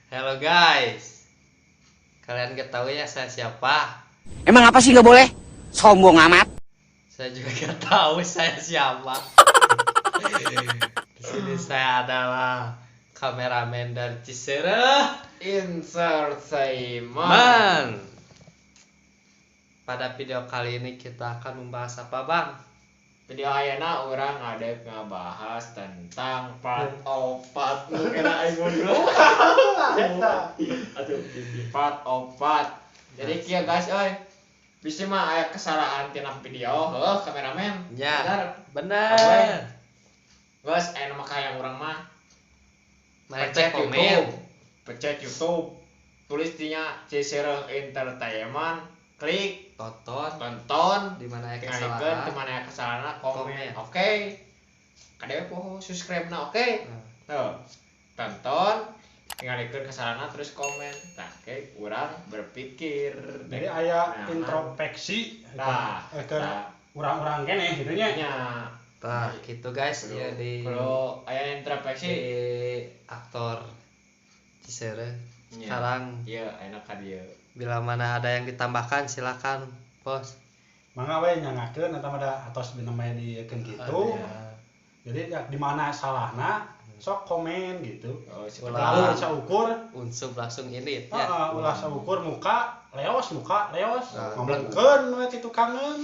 Halo guys, kalian ketahui ya saya siapa? Emang apa sih nggak boleh? Sombong amat. Saya juga gak tahu saya siapa. Di sini saya adalah kameramen dari Cisereh Entertainment. Man. Pada video kali ini kita akan membahas apa, Bang? Video ayeuna orang ada ngebahas tentang part of part. Mungkin aing mundur. Aduh, part of part. Jadi kieu guys, bisa mah aya kesalahan tina video, kameramen. Ya, Bener. benar. Guys, aya mah kayak urang mah Mereka komen. Pencet YouTube. Tulis dinya Cisereh Entertainment, klik tonton Di mana ya tinggalkan kesalahan? dimana ya kesalahan komen. Komen. Oke, kadang poho subscribe na oke. Nah, Tonton tinggalkan kesalahan terus komen. Nah, oke, kurang berpikir. Jadi aya Nah, introspeksi Nah, ke orang-orang kene gitu nya. nya Nah, gitu guys ya di kalau aya introspeksi aktor Cisereh. Iya. Sekarang ya enak ka dieu. bila mana ada yang ditambahkan silakan, Bos. Mangga we nyangakeun eta mah da atos namanya diekeun kitu. Ya. Jadi ya, di mana salahna sok komen gitu. Oh, Ulah. Ulah saukur, Unsub langsung ini heeh, ya. ulah saukur muka leos. Nah, Ngomongkeun we kitu kangen.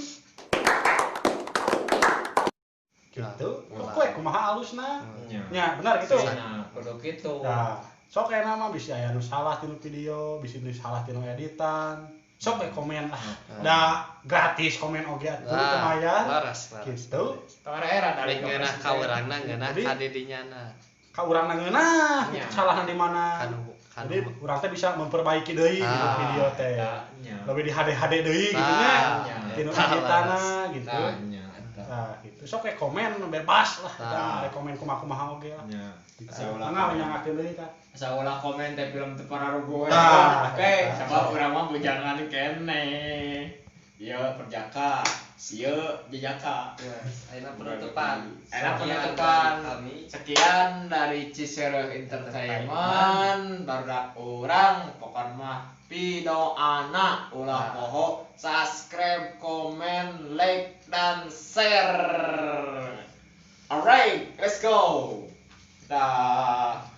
Gitu. Ulah. Kowe kumaha alusna? nya. Nya, benar gitu. Nah, kudu kitu. Nah, sok enak mah bisa aya nu salah tinu video, bisa nu salah tinu editan. Sok we komen lah. Da gratis komen oge atuh lumayan. laras. Gitu. Tawar era dari Balik ngeunah ka urangna ngeunah Jadi- ka didinyana. Ka urang ngeunah, Nya. kesalahan di mana. Kan Jadi urang teh bisa memperbaiki deui gitu Ah, video teh. nya. Lebih di HD deui gitu Nah, nya. nya. Tinu eta editana laras. gitu. nya. Nah, gitu. Sok we komen bebas lah. Nah. Nah, komen kumaha oge lah. Nya. Mangga nyangakeun deui Kak. Asa ulah komen teh film teu pararugo. Nah, Oke, eta. sabab urang mah bujangan kene. Ieu perjaka, ieu jejaka. Ayeuna penutupan. Enak Sekian penutupan. dari kami. Sekian dari Cisereh Entertainment. Barudak urang pokon mah pidoana ulah poho subscribe, komen, like dan share. Alright, let's go. Dah.